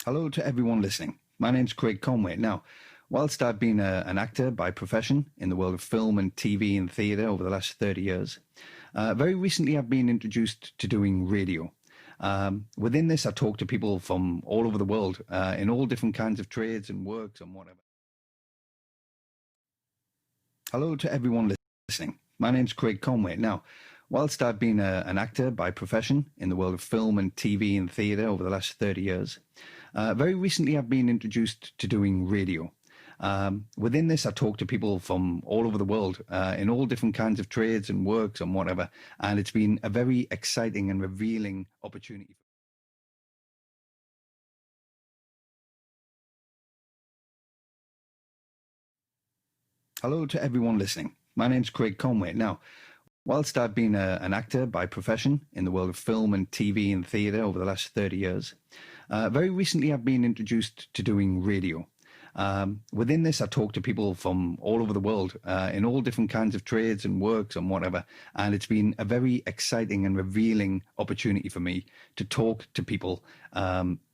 Hello to everyone listening. My name's Craig Conway. Now, whilst I've been an actor by profession in the world of film and TV and theatre over the last 30 years, very recently I've been introduced to doing radio. Within this, I talk to people from all over the world in all different kinds of trades and works and whatever. Hello to everyone listening. My name's Craig Conway. Now, whilst I've been an actor by profession in the world of film and TV and theatre over the last 30 years, very recently I've been introduced to doing radio. Within this, I talk to people from all over the world in all different kinds of trades and works and whatever, and it's been a very exciting and revealing opportunity. Hello to everyone listening. My name's Craig Conway. Now, whilst I've been an actor by profession in the world of film and TV and theatre over the last 30 years, very recently I've been introduced to doing radio. Within this, I talk to people from all over the world in all different kinds of trades and works and whatever, and it's been a very exciting and revealing opportunity for me to talk to people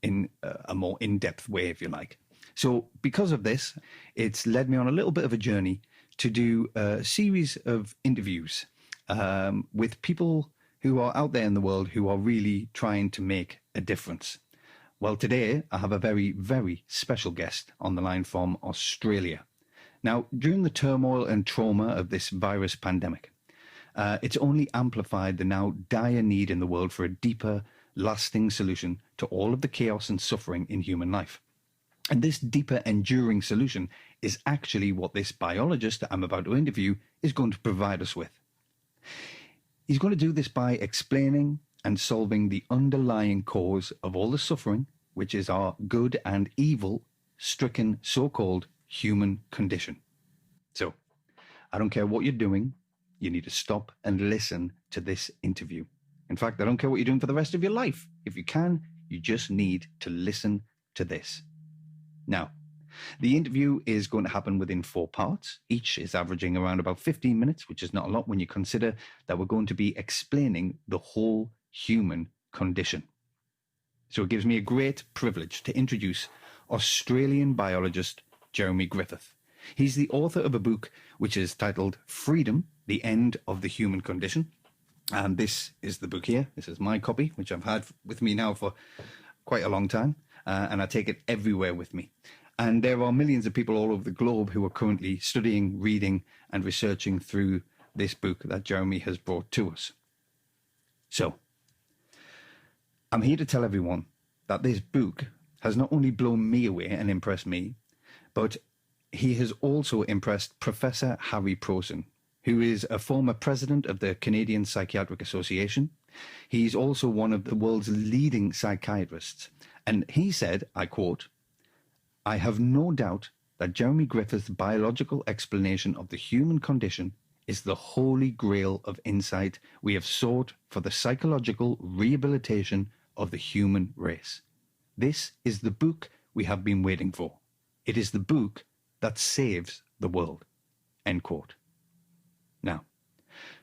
in a more in-depth way, if you like. So because of this, it's led me on a little bit of a journey to do a series of interviews with people who are out there in the world who are really trying to make a difference. Well, today I have a very, very special guest on the line from Australia. Now, during the turmoil and trauma of this virus pandemic, it's only amplified the now dire need in the world for a deeper, lasting solution to all of the chaos and suffering in human life. And this deeper, enduring solution is actually what this biologist that I'm about to interview is going to provide us with. He's going to do this by explaining and solving the underlying cause of all the suffering, which is our good and evil stricken so-called human condition. So, I don't care what you're doing, you need to stop and listen to this interview. In fact, I don't care what you're doing for the rest of your life. If you can, you just need to listen to this. Now, the interview is going to happen within 4 parts. Each is averaging around about 15 minutes, which is not a lot when you consider that we're going to be explaining the whole human condition. So it gives me a great privilege to introduce Australian biologist Jeremy Griffith. He's the author of a book which is titled Freedom, the End of the Human Condition. And this is the book here. This is my copy, which I've had with me now for quite a long time. And I take it everywhere with me. And there are millions of people all over the globe who are currently studying, reading, and researching through this book that Jeremy has brought to us. So, I'm here to tell everyone that this book has not only blown me away and impressed me, but he has also impressed Professor Harry Prosen, who is a former president of the Canadian Psychiatric Association. He's also one of the world's leading psychiatrists. And he said, I quote, "I have no doubt that Jeremy Griffith's biological explanation of the human condition is the holy grail of insight we have sought for the psychological rehabilitation of the human race. This is the book we have been waiting for. It is the book that saves the world." End quote. Now,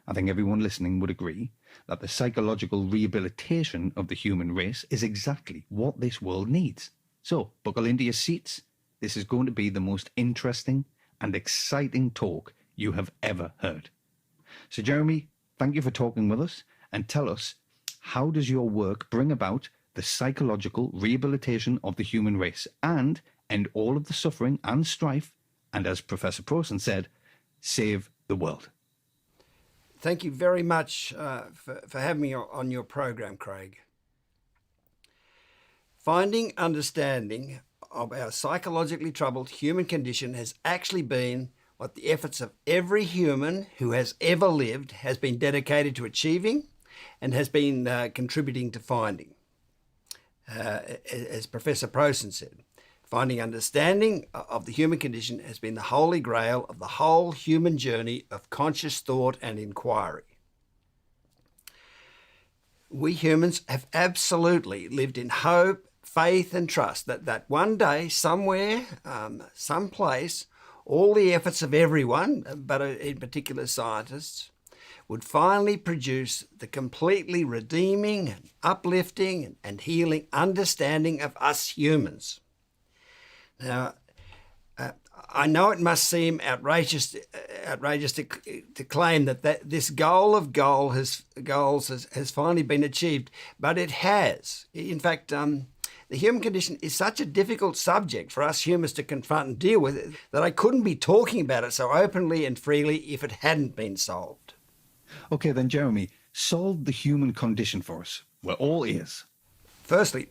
I think everyone listening would agree that the psychological rehabilitation of the human race is exactly what this world needs. So, buckle into your seats. This is going to be the most interesting and exciting talk you have ever heard. So, Jeremy, thank you for talking with us, and tell us, how does your work bring about the psychological rehabilitation of the human race and end all of the suffering and strife, and as Professor Prosen said, save the world? Thank you very much for having me on your program, Craig. Finding understanding of our psychologically troubled human condition has actually been what the efforts of every human who has ever lived has been dedicated to achieving and has been contributing to finding. As Professor Prosen said, finding understanding of the human condition has been the holy grail of the whole human journey of conscious thought and inquiry. We humans have absolutely lived in hope, faith and trust that one day, somewhere, someplace, all the efforts of everyone, but in particular scientists, would finally produce the completely redeeming and uplifting and healing understanding of us humans. Now, I know it must seem outrageous to claim that this goal of goals has finally been achieved, but it has. In fact, the human condition is such a difficult subject for us humans to confront and deal with that I couldn't be talking about it so openly and freely if it hadn't been solved. Okay, then, Jeremy, solve the human condition for us. We're all ears. Firstly,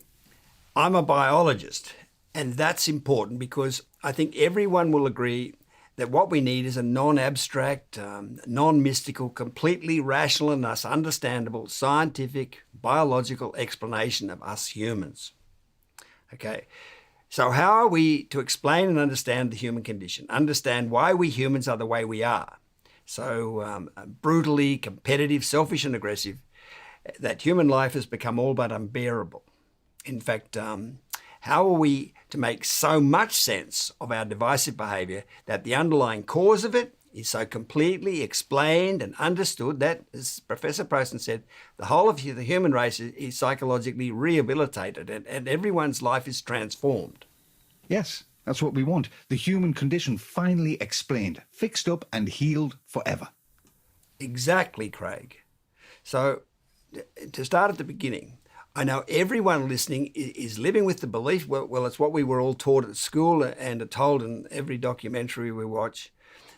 I'm a biologist, and that's important because I think everyone will agree that what we need is a non-abstract, non-mystical, completely rational and thus understandable scientific, biological explanation of us humans. Okay, so how are we to explain and understand the human condition, understand why we humans are the way we are, so brutally competitive, selfish and aggressive, that human life has become all but unbearable? In fact, how are we to make so much sense of our divisive behaviour that the underlying cause of it is so completely explained and understood that, as Professor Poston said, the whole of the human race is psychologically rehabilitated and everyone's life is transformed? Yes, that's what we want. The human condition finally explained, fixed up and healed forever. Exactly, Craig. So, to start at the beginning, I know everyone listening is living with the belief, well, it's what we were all taught at school and are told in every documentary we watch,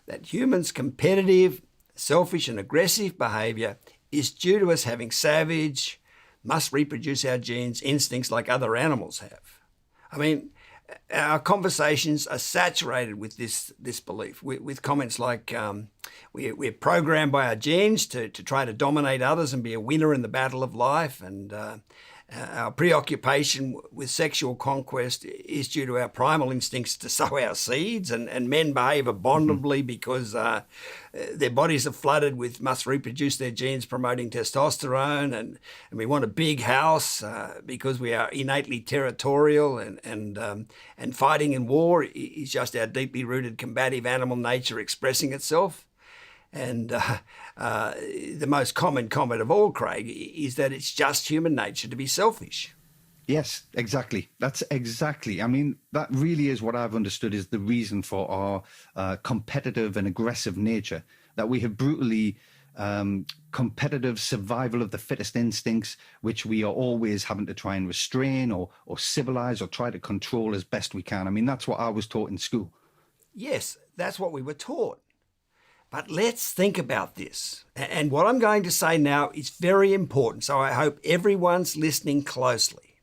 that humans' competitive, selfish and aggressive behaviour is due to us having savage, must reproduce our genes, instincts like other animals have. I mean, our conversations are saturated with this belief, with comments like we're programmed by our genes to try to dominate others and be a winner in the battle of life, and our preoccupation with sexual conquest is due to our primal instincts to sow our seeds, and men behave abominably because their bodies are flooded with must reproduce their genes promoting testosterone, and we want a big house because we are innately territorial, and fighting in war is just our deeply rooted combative animal nature expressing itself. And the most common comment of all, Craig, is that it's just human nature to be selfish. Yes, exactly. That's exactly. I mean, that really is what I've understood is the reason for our competitive and aggressive nature, that we have brutally competitive survival of the fittest instincts, which we are always having to try and restrain or civilize or try to control as best we can. I mean, that's what I was taught in school. Yes, that's what we were taught. But let's think about this. And what I'm going to say now is very important, so I hope everyone's listening closely.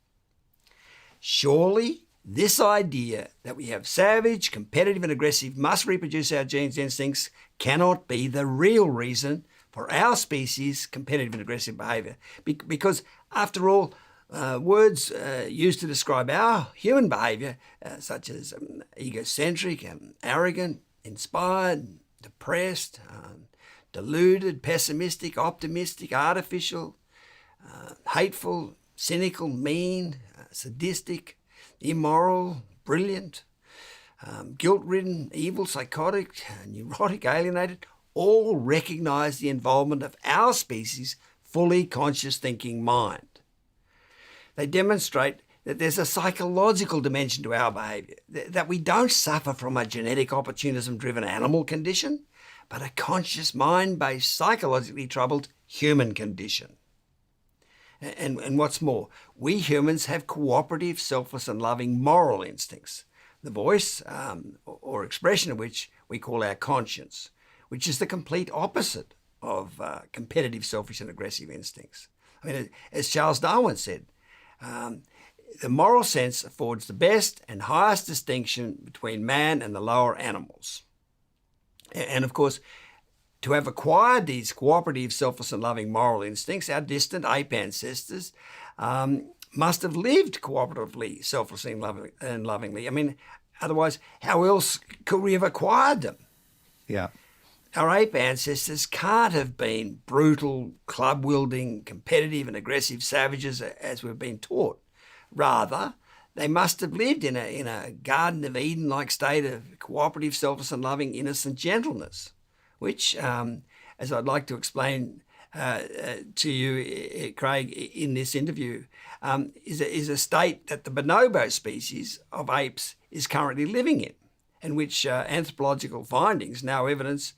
Surely, this idea that we have savage, competitive and aggressive, must reproduce our genes instincts cannot be the real reason for our species' competitive and aggressive behaviour. Because, after all, words used to describe our human behaviour, such as egocentric, arrogant, inspired, depressed, deluded, pessimistic, optimistic, artificial, hateful, cynical, mean, sadistic, immoral, brilliant, guilt-ridden, evil, psychotic, neurotic, alienated, all recognise the involvement of our species' fully conscious thinking mind. They demonstrate that there's a psychological dimension to our behaviour, that we don't suffer from a genetic opportunism-driven animal condition, but a conscious, mind-based, psychologically troubled human condition. And what's more, we humans have cooperative, selfless and loving moral instincts, the voice or expression of which we call our conscience, which is the complete opposite of competitive, selfish and aggressive instincts. I mean, as Charles Darwin said, the moral sense affords the best and highest distinction between man and the lower animals. And of course, to have acquired these cooperative, selfless and loving moral instincts, our distant ape ancestors must have lived cooperatively, selflessly and lovingly. I mean, otherwise, how else could we have acquired them? Yeah. Our ape ancestors can't have been brutal, club-wielding, competitive and aggressive savages as we've been taught. Rather, they must have lived in a Garden of Eden-like state of cooperative, selfless and loving, innocent gentleness, which, as I'd like to explain to you, Craig, in this interview, is a state that the bonobo species of apes is currently living in, and which anthropological findings now evidence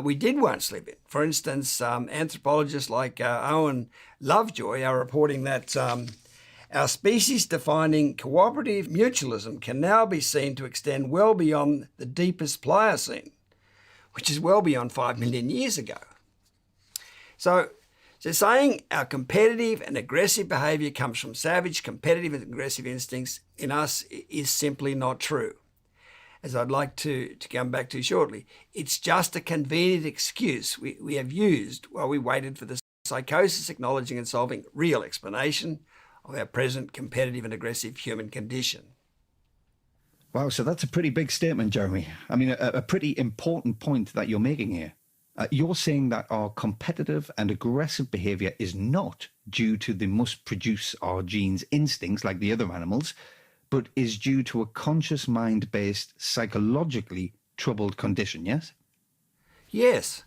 we did once live in. For instance, anthropologists like Owen Lovejoy are reporting that our species-defining cooperative mutualism can now be seen to extend well beyond the deepest Pliocene, which is well beyond 5 million years ago. So saying our competitive and aggressive behaviour comes from savage, competitive and aggressive instincts in us is simply not true. As I'd like to come back to shortly, it's just a convenient excuse we have used while we waited for the psychosis acknowledging and solving real explanation of our present competitive and aggressive human condition. Wow, so that's a pretty big statement, Jeremy. I mean, a pretty important point that you're making here. You're saying that our competitive and aggressive behavior is not due to the must produce our genes instincts like the other animals, but is due to a conscious mind-based, psychologically troubled condition, yes? Yes.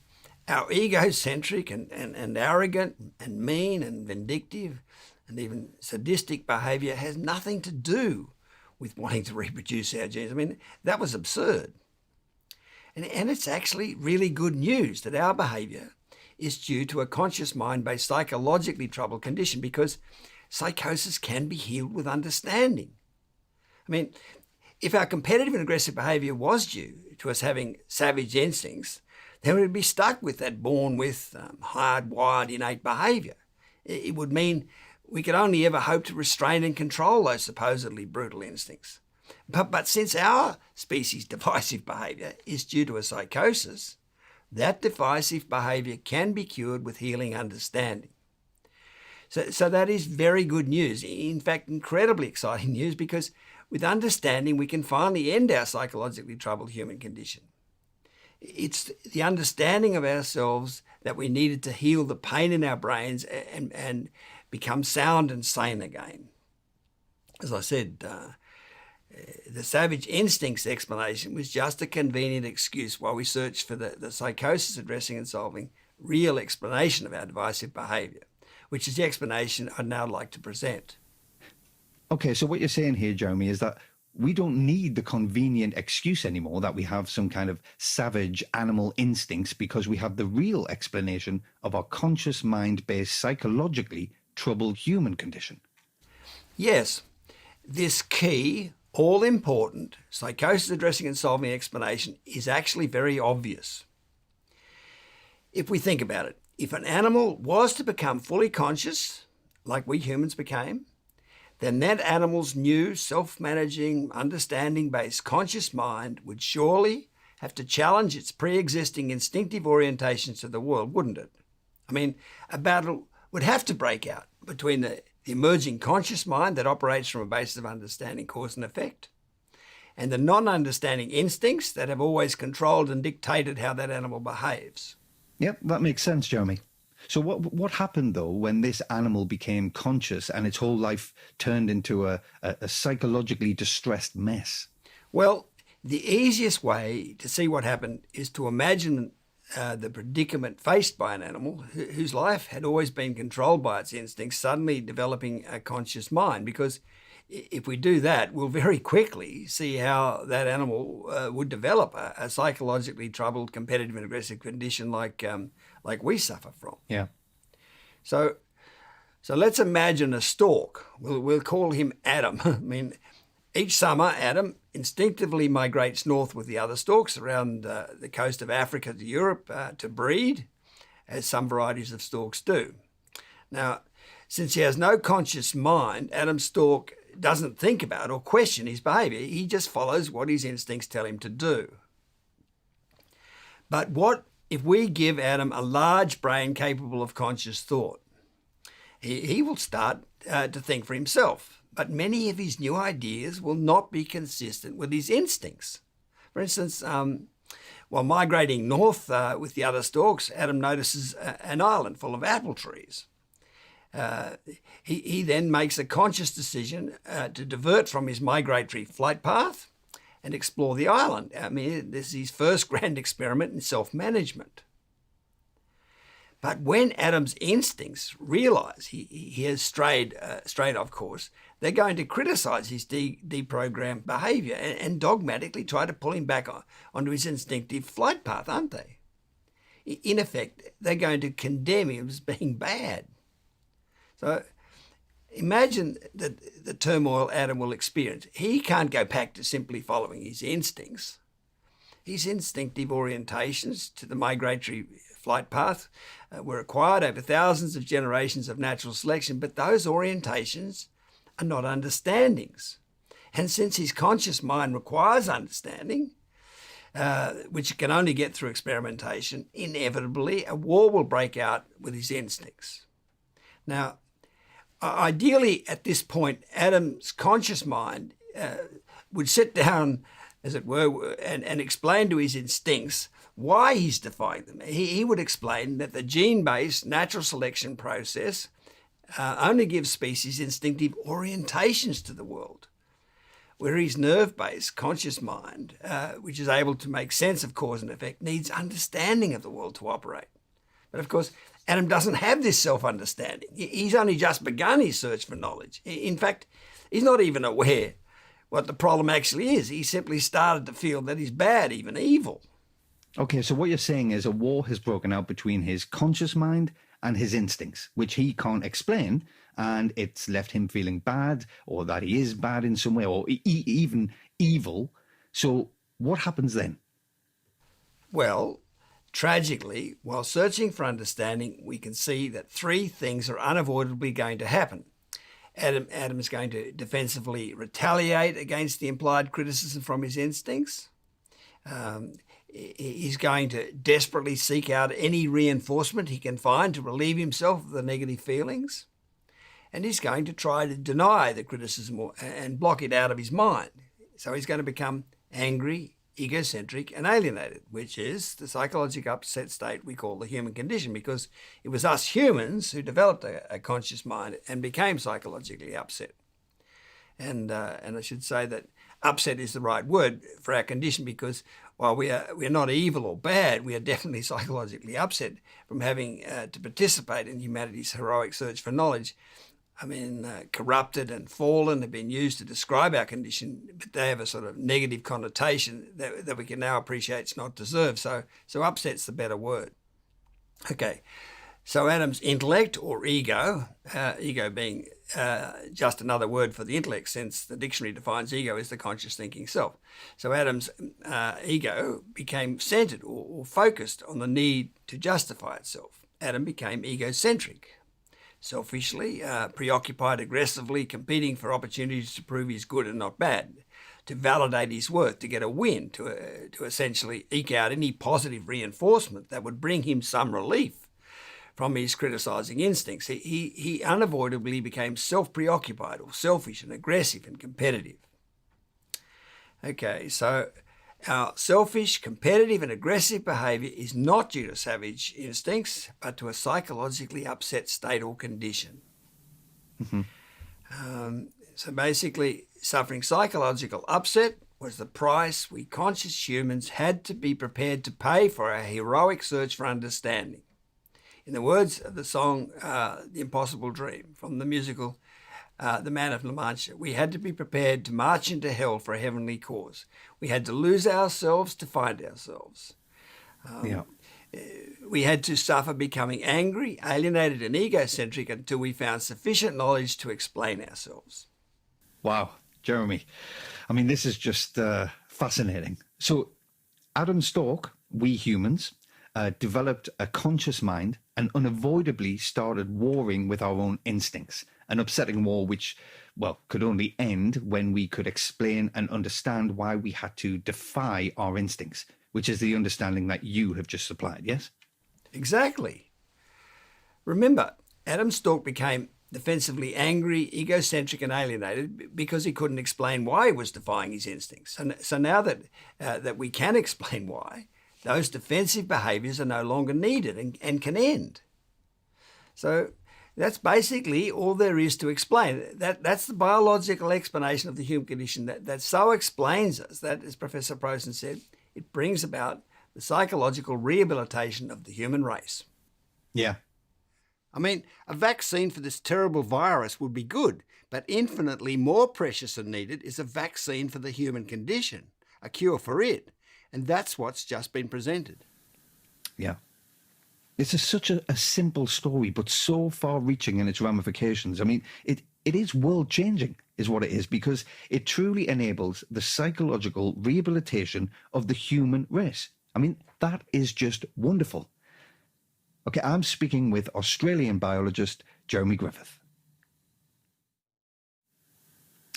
Our egocentric and arrogant and mean and vindictive and even sadistic behaviour has nothing to do with wanting to reproduce our genes. I mean, that was absurd. And it's actually really good news that our behaviour is due to a conscious mind-based psychologically troubled condition, because psychosis can be healed with understanding. I mean, if our competitive and aggressive behaviour was due to us having savage instincts, then we'd be stuck with that born with hardwired innate behaviour. It would mean we could only ever hope to restrain and control those supposedly brutal instincts. But since our species' divisive behaviour is due to a psychosis, that divisive behaviour can be cured with healing understanding. So that is very good news. In fact, incredibly exciting news, because with understanding we can finally end our psychologically troubled human condition. It's the understanding of ourselves that we needed to heal the pain in our brains and become sound and sane again. As I said, the savage instincts explanation was just a convenient excuse while we searched for the psychosis addressing and solving real explanation of our divisive behaviour, which is the explanation I'd now like to present. Okay, so what you're saying here, Jeremy, is that we don't need the convenient excuse anymore that we have some kind of savage animal instincts, because we have the real explanation of our conscious mind-based psychologically troubled human condition. Yes, this key, all-important, psychosis addressing and solving explanation is actually very obvious. If we think about it, if an animal was to become fully conscious, like we humans became, then that animal's new self-managing, understanding-based conscious mind would surely have to challenge its pre-existing instinctive orientations to the world, wouldn't it? I mean, a battle would have to break out between the emerging conscious mind that operates from a basis of understanding cause and effect, and the non-understanding instincts that have always controlled and dictated how that animal behaves. Yep, that makes sense, Jeremy. So what happened, though, when this animal became conscious and its whole life turned into a psychologically distressed mess? Well, the easiest way to see what happened is to imagine the predicament faced by an animal whose life had always been controlled by its instincts suddenly developing a conscious mind, because if we do that, we'll very quickly see how that animal would develop a psychologically troubled, competitive and aggressive condition like we suffer from. Yeah. So let's imagine a stork. We'll call him Adam. I mean, each summer, Adam instinctively migrates north with the other storks around the coast of Africa to Europe to breed, as some varieties of storks do. Now, since he has no conscious mind, Adam's stork doesn't think about or question his behaviour. He just follows what his instincts tell him to do. But what if we give Adam a large brain capable of conscious thought? He will start to think for himself, but many of his new ideas will not be consistent with his instincts. For instance, while migrating north with the other storks, Adam notices an island full of apple trees. He then makes a conscious decision to divert from his migratory flight path and explore the island. I mean, this is his first grand experiment in self-management. But when Adam's instincts realise he has strayed off course, they're going to criticise his deprogrammed behaviour and dogmatically try to pull him back onto his instinctive flight path, aren't they? In effect, they're going to condemn him as being bad. So imagine the turmoil Adam will experience. He can't go back to simply following his instincts. His instinctive orientations to the migratory flight path were acquired over thousands of generations of natural selection, but those orientations are not understandings. And since his conscious mind requires understanding, which it can only get through experimentation, inevitably a war will break out with his instincts. Now, ideally at this point, Adam's conscious mind would sit down, as it were, and explain to his instincts why he's defying them. He would explain that the gene-based natural selection process only gives species instinctive orientations to the world, where his nerve-based conscious mind, which is able to make sense of cause and effect, needs understanding of the world to operate. But of course, Adam doesn't have this self-understanding. He's only just begun his search for knowledge. In fact, he's not even aware what the problem actually is. He simply started to feel that he's bad, even evil. Okay, so what you're saying is a war has broken out between his conscious mind and his instincts, which he can't explain, and it's left him feeling bad, or that he is bad in some way, or even evil. So what happens then? Well, tragically, while searching for understanding, we can see that three things are unavoidably going to happen. Adam is going to defensively retaliate against the implied criticism from his instincts. He's going to desperately seek out any reinforcement he can find to relieve himself of the negative feelings. And he's going to try to deny the criticism and block it out of his mind. So he's going to become angry, egocentric and alienated, which is the psychological upset state we call the human condition, because it was us humans who developed a conscious mind and became psychologically upset. And I should say that upset is the right word for our condition, because while we're not evil or bad, we are definitely psychologically upset from having to participate in humanity's heroic search for knowledge. I mean, corrupted and fallen have been used to describe our condition, but they have a sort of negative connotation that we can now appreciate it's not deserved. So upset's the better word. Okay, so Adam's intellect or ego, ego being just another word for the intellect, since the dictionary defines ego as the conscious thinking self. So Adam's ego became centered or focused on the need to justify itself. Adam became egocentric. Selfishly, preoccupied, aggressively competing for opportunities to prove he's good and not bad, to validate his worth, to get a win, to essentially eke out any positive reinforcement that would bring him some relief from his criticising instincts. He unavoidably became self-preoccupied or selfish and aggressive and competitive. Okay, so our selfish, competitive and aggressive behaviour is not due to savage instincts, but to a psychologically upset state or condition. Mm-hmm. So basically, suffering psychological upset was the price we conscious humans had to be prepared to pay for our heroic search for understanding. In the words of the song The Impossible Dream from the musical The Man of La Mancha, we had to be prepared to march into hell for a heavenly cause. We had to lose ourselves to find ourselves. We had to suffer becoming angry, alienated and egocentric until we found sufficient knowledge to explain ourselves. Wow, Jeremy. I mean, this is just fascinating. So Adam Stork, we humans, developed a conscious mind and unavoidably started warring with our own instincts, an upsetting war which, well, could only end when we could explain and understand why we had to defy our instincts, which is the understanding that you have just supplied, yes? Exactly. Remember, Adam Stork became defensively angry, egocentric and alienated because he couldn't explain why he was defying his instincts. So now that we can explain why, those defensive behaviours are no longer needed and can end. So that's basically all there is to explain. That's the biological explanation of the human condition that so explains us that, as Professor Prosen said, it brings about the psychological rehabilitation of the human race. Yeah. I mean, a vaccine for this terrible virus would be good, but infinitely more precious and needed is a vaccine for the human condition, a cure for it. And that's what's just been presented. Yeah. It's such a simple story, but so far reaching in its ramifications. I mean, it is world changing, is what it is, because it truly enables the psychological rehabilitation of the human race. I mean, that is just wonderful. Okay, I'm speaking with Australian biologist Jeremy Griffith.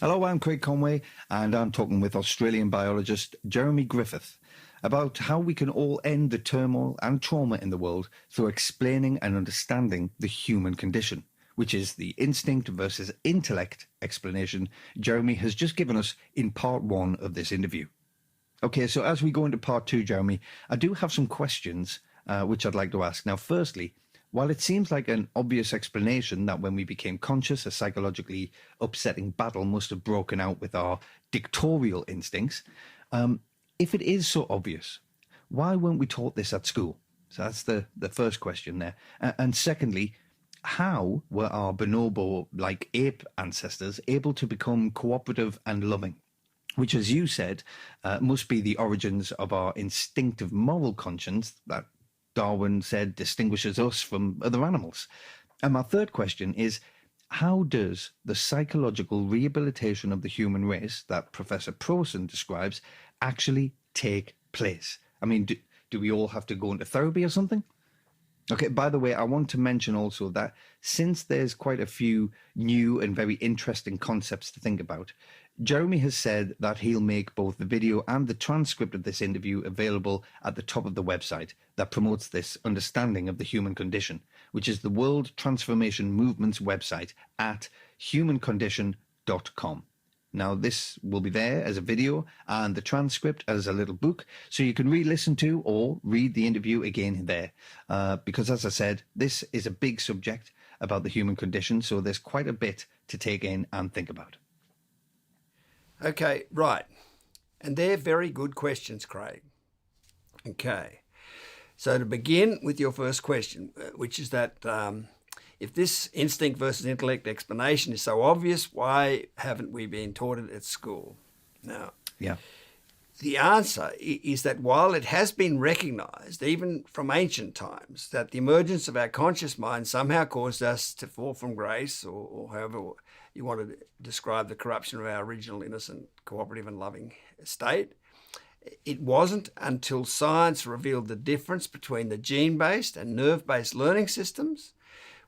Hello, I'm Craig Conway, and I'm talking with Australian biologist Jeremy Griffith about how we can all end the turmoil and trauma in the world through explaining and understanding the human condition, which is the instinct versus intellect explanation Jeremy has just given us in part one of this interview. Okay, so as we go into part two, Jeremy, I do have some questions which I'd like to ask. Now, firstly, while it seems like an obvious explanation that when we became conscious, a psychologically upsetting battle must have broken out with our dictatorial instincts, if it is so obvious, why weren't we taught this at school? So that's the first question there. And secondly, how were our bonobo-like ape ancestors able to become cooperative and loving? Which, as you said, must be the origins of our instinctive moral conscience that Darwin said distinguishes us from other animals. And my third question is, how does the psychological rehabilitation of the human race that Professor Prosen describes actually take place? I mean, do we all have to go into therapy or something? Okay, by the way, I want to mention also that since there's quite a few new and very interesting concepts to think about, Jeremy has said that he'll make both the video and the transcript of this interview available at the top of the website that promotes this understanding of the human condition, which is the World Transformation Movement's website at humancondition.com. Now, this will be there as a video and the transcript as a little book, so you can re-listen to or read the interview again there. Because, as I said, this is a big subject about the human condition, so there's quite a bit to take in and think about. Okay, right. And they're very good questions, Craig. Okay. So to begin with your first question, which is that if this instinct versus intellect explanation is so obvious, why haven't we been taught it at school? Now, yeah. The answer is that while it has been recognized, even from ancient times, that the emergence of our conscious mind somehow caused us to fall from grace, or however you want to describe the corruption of our original innocent, cooperative and loving state, it wasn't until science revealed the difference between the gene-based and nerve-based learning systems,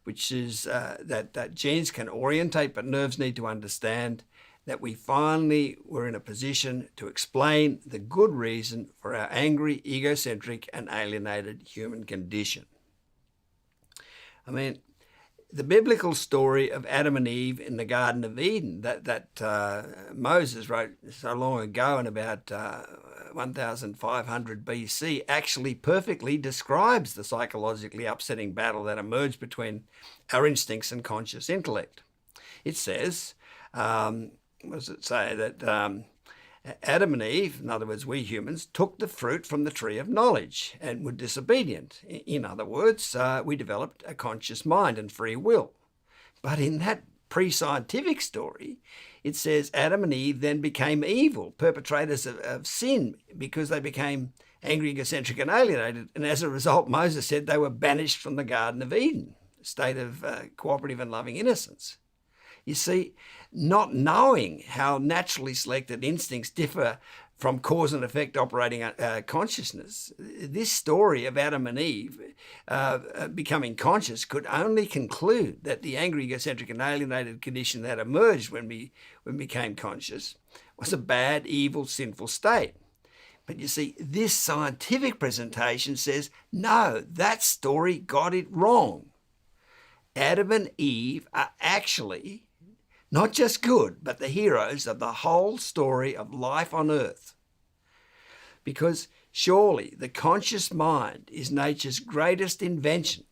which is that genes can orientate but nerves need to understand, that we finally were in a position to explain the good reason for our angry, egocentric and alienated human condition. I mean, the biblical story of Adam and Eve in the Garden of Eden that Moses wrote so long ago in about 1500 BC actually perfectly describes the psychologically upsetting battle that emerged between our instincts and conscious intellect. It says, what does it say? That Adam and Eve, in other words, we humans, took the fruit from the tree of knowledge and were disobedient. In other words, we developed a conscious mind and free will. But in that pre-scientific story, it says Adam and Eve then became evil, perpetrators of sin, because they became angry, egocentric and alienated. And as a result, Moses said they were banished from the Garden of Eden, a state of cooperative and loving innocence. You see, not knowing how naturally selected instincts differ from cause and effect operating consciousness, this story of Adam and Eve becoming conscious could only conclude that the angry, egocentric and alienated condition that emerged when we became conscious was a bad, evil, sinful state. But you see, this scientific presentation says, no, that story got it wrong. Adam and Eve are actually not just good, but the heroes of the whole story of life on earth. Because surely the conscious mind is nature's greatest invention,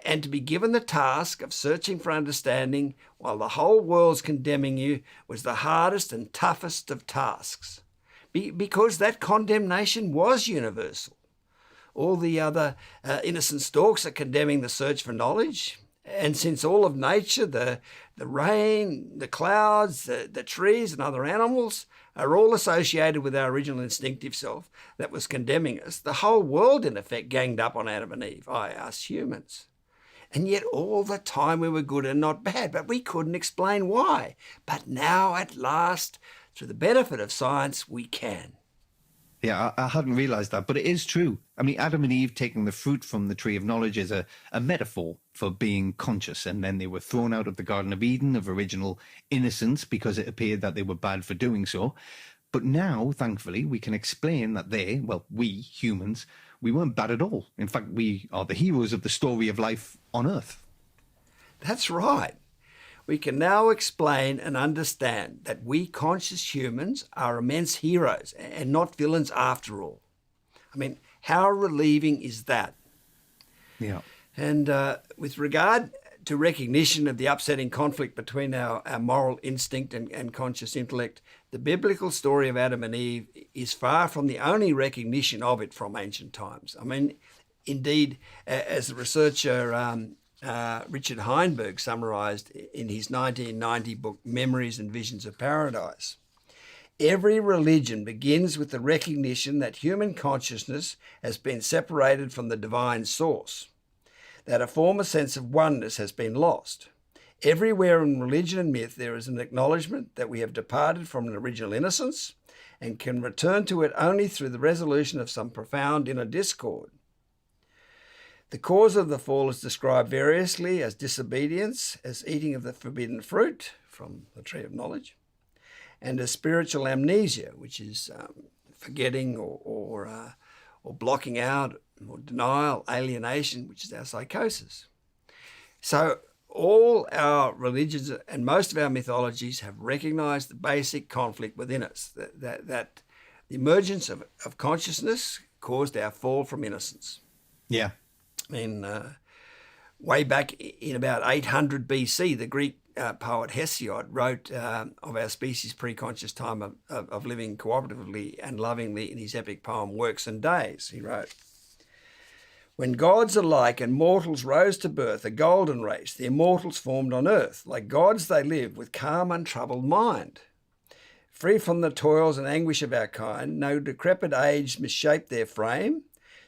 and to be given the task of searching for understanding while the whole world's condemning you was the hardest and toughest of tasks. Because that condemnation was universal. all the other innocent stalks are condemning the search for knowledge. And since all of nature, the rain, the clouds, the trees and other animals are all associated with our original instinctive self that was condemning us, the whole world in effect ganged up on Adam and Eve, us humans. And yet all the time we were good and not bad, but we couldn't explain why. But now at last, through the benefit of science, we can. Yeah, I hadn't realized that, but it is true. I mean, Adam and Eve taking the fruit from the tree of knowledge is a metaphor for being conscious, and then they were thrown out of the Garden of Eden of original innocence because it appeared that they were bad for doing so. But now, thankfully, we can explain that we humans, we weren't bad at all. In fact, we are the heroes of the story of life on Earth. That's right. We can now explain and understand that we conscious humans are immense heroes and not villains after all. I mean, how relieving is that? Yeah. And with regard to recognition of the upsetting conflict between our moral instinct and conscious intellect, the biblical story of Adam and Eve is far from the only recognition of it from ancient times. I mean, indeed, as the researcher Richard Heinberg summarised in his 1990 book, Memories and Visions of Paradise, every religion begins with the recognition that human consciousness has been separated from the divine source, that a former sense of oneness has been lost. Everywhere in religion and myth there is an acknowledgement that we have departed from an original innocence and can return to it only through the resolution of some profound inner discord. The cause of the fall is described variously as disobedience, as eating of the forbidden fruit from the tree of knowledge, and as spiritual amnesia, which is forgetting or blocking out, or denial, alienation, which is our psychosis. So all our religions and most of our mythologies have recognized the basic conflict within us, that the emergence of consciousness caused our fall from innocence. Yeah. I mean, way back in about 800 BC, the Greek poet Hesiod wrote of our species' pre-conscious time of living cooperatively and lovingly in his epic poem Works and Days. He wrote, "When gods alike and mortals rose to birth, a golden race, the immortals formed on earth. Like gods they live with calm, untroubled mind. Free from the toils and anguish of our kind, no decrepit age misshaped their frame.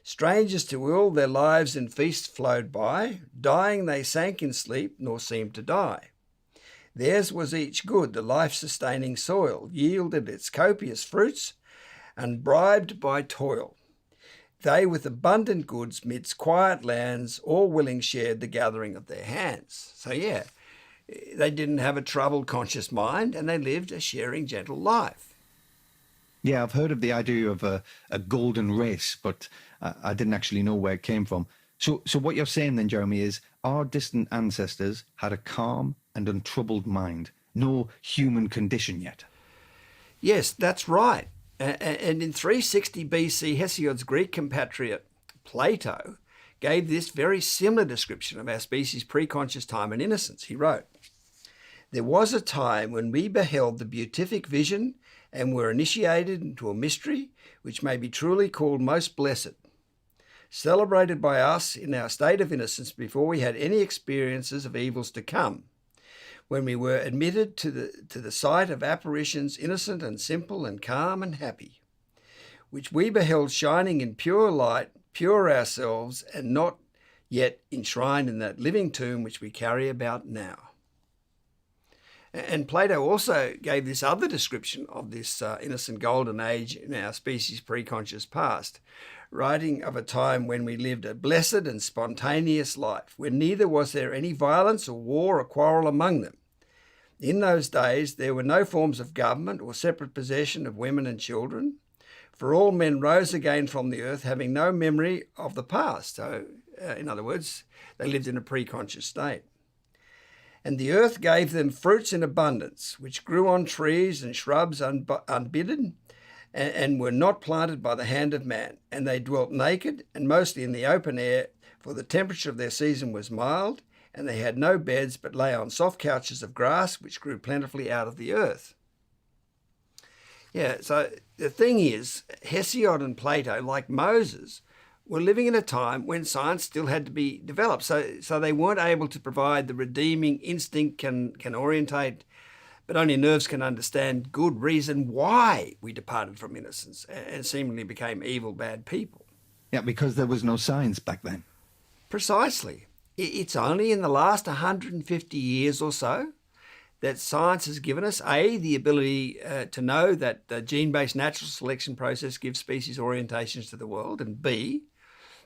Strangers to ill, their lives in feast flowed by. Dying they sank in sleep, nor seemed to die. Theirs was each good, the life-sustaining soil, yielded its copious fruits, unbribed by toil. They with abundant goods midst quiet lands, all willing shared the gathering of their hands." So yeah, they didn't have a troubled conscious mind and they lived a sharing gentle life. Yeah, I've heard of the idea of a golden race, but I didn't actually know where it came from. So what you're saying then, Jeremy, is our distant ancestors had a calm and untroubled mind, no human condition yet. Yes, that's right. And in 360 BC, Hesiod's Greek compatriot Plato gave this very similar description of our species' pre-conscious time and innocence. He wrote, "There was a time when we beheld the beatific vision and were initiated into a mystery which may be truly called most blessed, celebrated by us in our state of innocence before we had any experiences of evils to come, when we were admitted to the sight of apparitions innocent and simple and calm and happy, which we beheld shining in pure light, pure ourselves, and not yet enshrined in that living tomb which we carry about now." And Plato also gave this other description of this innocent golden age in our species' pre-conscious past, writing of a time when we lived a blessed and spontaneous life, when neither was there any violence or war or quarrel among them. In those days there were no forms of government or separate possession of women and children, for all men rose again from the earth having no memory of the past. So, in other words, they lived in a pre-conscious state. And the earth gave them fruits in abundance, which grew on trees and shrubs unbidden, and were not planted by the hand of man. And they dwelt naked and mostly in the open air, for the temperature of their season was mild, and they had no beds, but lay on soft couches of grass, which grew plentifully out of the earth. Yeah, so the thing is, Hesiod and Plato, like Moses, were living in a time when science still had to be developed. So they weren't able to provide the redeeming instinct can orientate, but only nerves can understand good reason why we departed from innocence and seemingly became evil, bad people. Yeah, because there was no science back then. Precisely. It's only in the last 150 years or so that science has given us, A, the ability to know that the gene-based natural selection process gives species orientations to the world, and B,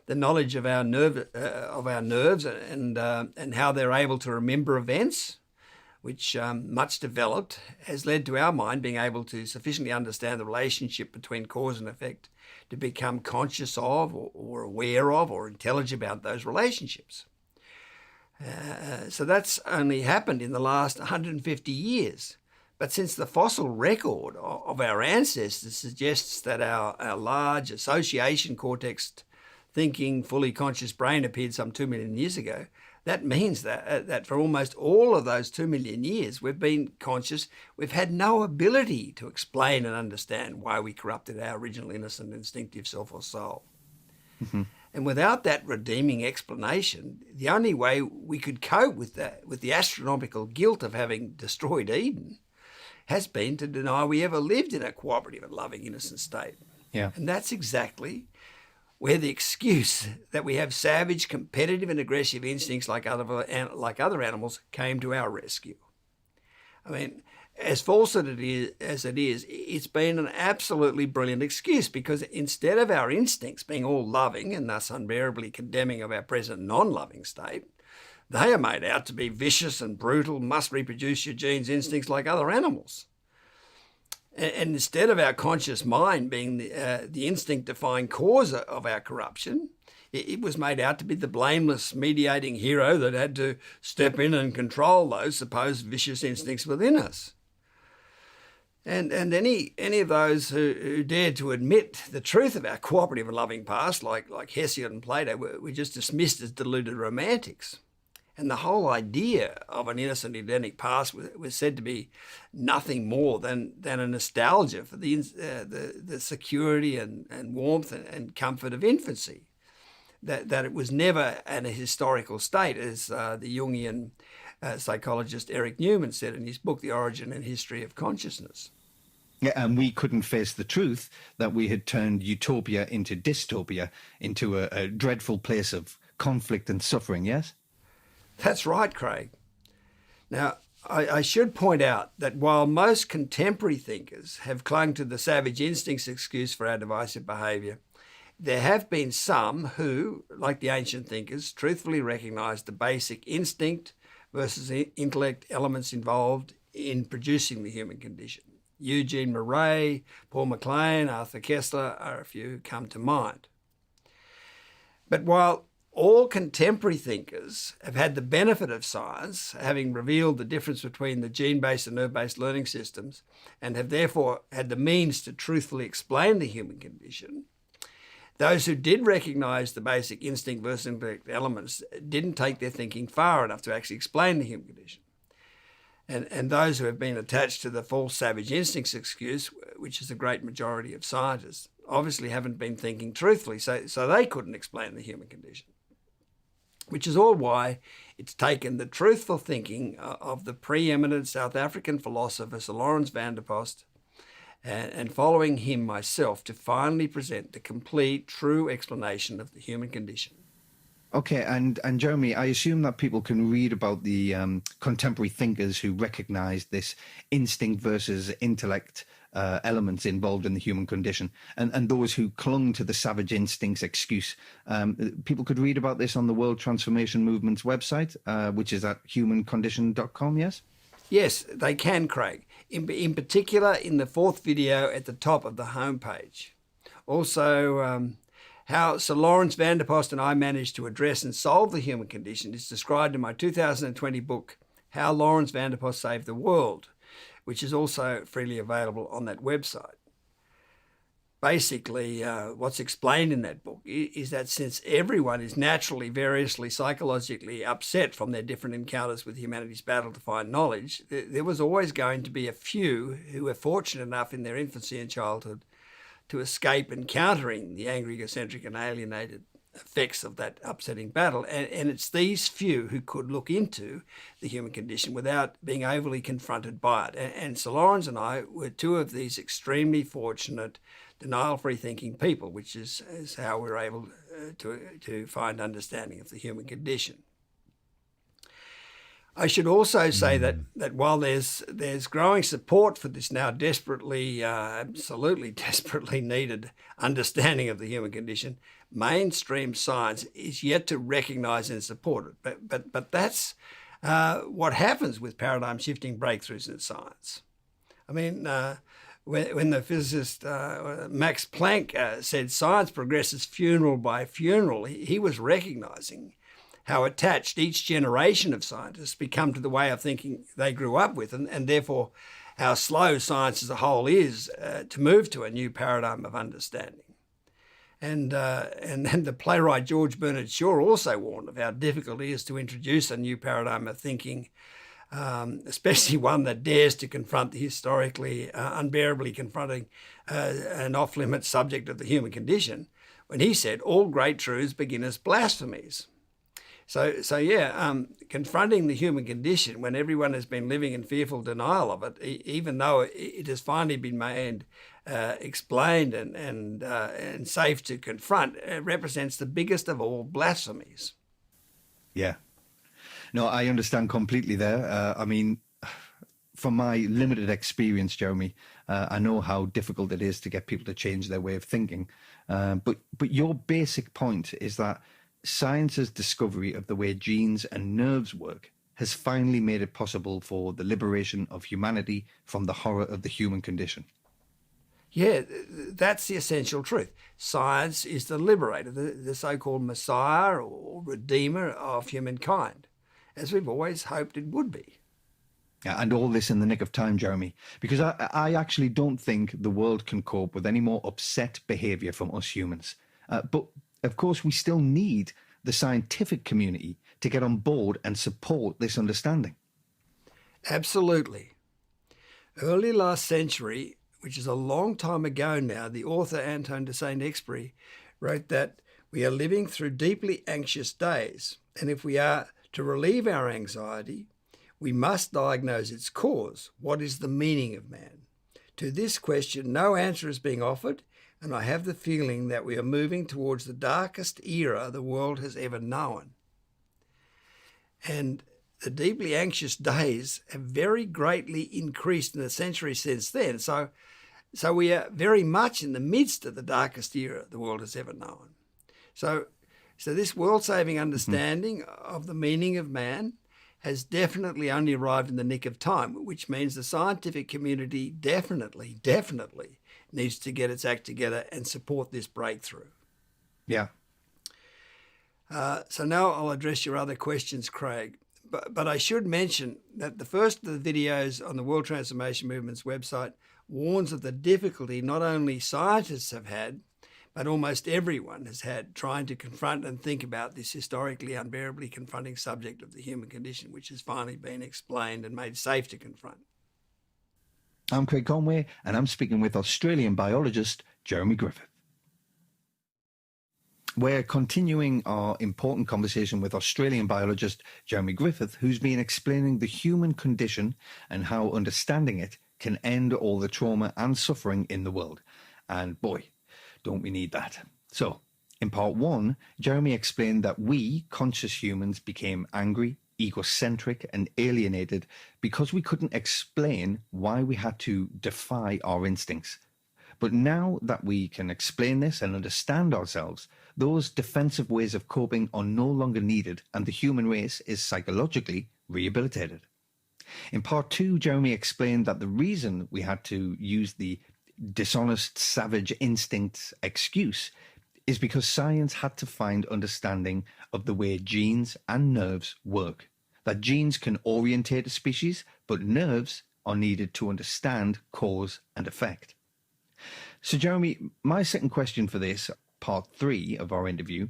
the knowledge of our nerves and how they're able to remember events, which much developed, has led to our mind being able to sufficiently understand the relationship between cause and effect to become conscious of or aware of or intelligent about those relationships. So that's only happened in the last 150 years. But since the fossil record of our ancestors suggests that our large association cortex thinking, fully conscious brain appeared some 2 million years ago, that means that for almost all of those 2 million years we've been conscious, we've had no ability to explain and understand why we corrupted our original innocent instinctive self or soul. Mm-hmm. And without that redeeming explanation, the only way we could cope with the astronomical guilt of having destroyed Eden has been to deny we ever lived in a cooperative and loving innocent state. Yeah. And that's exactly where the excuse that we have savage, competitive and aggressive instincts like other animals came to our rescue. I mean, as false as it is, it's been an absolutely brilliant excuse, because instead of our instincts being all loving and thus unbearably condemning of our present non-loving state, they are made out to be vicious and brutal, must reproduce your genes instincts like other animals. And instead of our conscious mind being the instinct-defying cause of our corruption, it was made out to be the blameless mediating hero that had to step in and control those supposed vicious instincts within us. And any of those who dared to admit the truth of our cooperative and loving past, like Hesiod and Plato, were just dismissed as deluded romantics. And the whole idea of an innocent Edenic past was said to be nothing more than a nostalgia for the security and warmth and comfort of infancy. That it was never an historical state, as the Jungian psychologist Eric Newman said in his book, The Origin and History of Consciousness. Yeah, and we couldn't face the truth that we had turned utopia into dystopia, into a dreadful place of conflict and suffering, yes? That's right, Craig. Now, I should point out that while most contemporary thinkers have clung to the savage instincts excuse for our divisive behaviour, there have been some who, like the ancient thinkers, truthfully recognised the basic instinct versus intellect elements involved in producing the human condition. Eugene Murray, Paul MacLean, Arthur Koestler are a few who come to mind. But while all contemporary thinkers have had the benefit of science, having revealed the difference between the gene-based and nerve-based learning systems, and have therefore had the means to truthfully explain the human condition, those who did recognise the basic instinct versus intellect elements didn't take their thinking far enough to actually explain the human condition. And those who have been attached to the false savage instincts excuse, which is the great majority of scientists, obviously haven't been thinking truthfully, so they couldn't explain the human condition. Which is all why it's taken the truthful thinking of the preeminent South African philosopher Sir Lawrence van der Post and following him myself to finally present the complete, true explanation of the human condition. Okay, and Jeremy, I assume that people can read about the contemporary thinkers who recognized this instinct versus intellect elements involved in the human condition, and those who clung to the savage instincts excuse. People could read about this on the World Transformation Movement's website, which is at humancondition.com, yes? Yes, they can, Craig. In particular, in the fourth video at the top of the homepage. Also, how Sir Lawrence van der Post and I managed to address and solve the human condition is described in my 2020 book, How Lawrence van der Post Saved the World, which is also freely available on that website. Basically, what's explained in that book is that since everyone is naturally, variously, psychologically upset from their different encounters with humanity's battle to find knowledge, there was always going to be a few who were fortunate enough in their infancy and childhood to escape encountering the angry, egocentric and alienated effects of that upsetting battle. And it's these few who could look into the human condition without being overly confronted by it. And Sir Lawrence and I were two of these extremely fortunate denial-free thinking people, which is how we're able to find understanding of the human condition. I should also say that while there's growing support for this now absolutely desperately needed understanding of the human condition, mainstream science is yet to recognise and support it. But that's what happens with paradigm-shifting breakthroughs in science. I mean, when the physicist Max Planck said science progresses funeral by funeral, he was recognising how attached each generation of scientists become to the way of thinking they grew up with, and therefore how slow science as a whole is to move to a new paradigm of understanding. And then the playwright George Bernard Shaw also warned of how difficult it is to introduce a new paradigm of thinking, especially one that dares to confront the historically unbearably confronting and off-limit subject of the human condition, when he said all great truths begin as blasphemies. So confronting the human condition when everyone has been living in fearful denial of it, even though it has finally been made explained and safe to confront, represents the biggest of all blasphemies. Yeah. No, I understand completely there. I mean, from my limited experience, Jeremy, I know how difficult it is to get people to change their way of thinking. But your basic point is that science's discovery of the way genes and nerves work has finally made it possible for the liberation of humanity from the horror of the human condition. Yeah, that's the essential truth. Science is the liberator, the so-called messiah or redeemer of humankind, as we've always hoped it would be. Yeah, and all this in the nick of time, Jeremy, because I actually don't think the world can cope with any more upset behaviour from us humans. But of course, we still need the scientific community to get on board and support this understanding. Absolutely. Early last century, which is a long time ago now, the author Antoine de Saint-Exupéry wrote that we are living through deeply anxious days, and if we are to relieve our anxiety, we must diagnose its cause. What is the meaning of man? To this question, no answer is being offered, and I have the feeling that we are moving towards the darkest era the world has ever known. And the deeply anxious days have very greatly increased in the century since then. So we are very much in the midst of the darkest era the world has ever known. So this world-saving understanding of the meaning of man has definitely only arrived in the nick of time, which means the scientific community definitely needs to get its act together and support this breakthrough. Yeah. So now I'll address your other questions, Craig. But I should mention that the first of the videos on the World Transformation Movement's website warns of the difficulty not only scientists have had, but almost everyone has had trying to confront and think about this historically unbearably confronting subject of the human condition, which has finally been explained and made safe to confront. I'm Craig Conway, and I'm speaking with Australian biologist Jeremy Griffith. We're continuing our important conversation with Australian biologist Jeremy Griffith, who's been explaining the human condition and how understanding it can end all the trauma and suffering in the world. And boy, don't we need that. So, in part one, Jeremy explained that we, conscious humans, became angry, egocentric and alienated because we couldn't explain why we had to defy our instincts. But now that we can explain this and understand ourselves, those defensive ways of coping are no longer needed and the human race is psychologically rehabilitated. In part two, Jeremy explained that the reason we had to use the dishonest, savage instincts excuse is because science had to find understanding of the way genes and nerves work. That genes can orientate a species, but nerves are needed to understand cause and effect. So Jeremy, my second question for this, part three of our interview,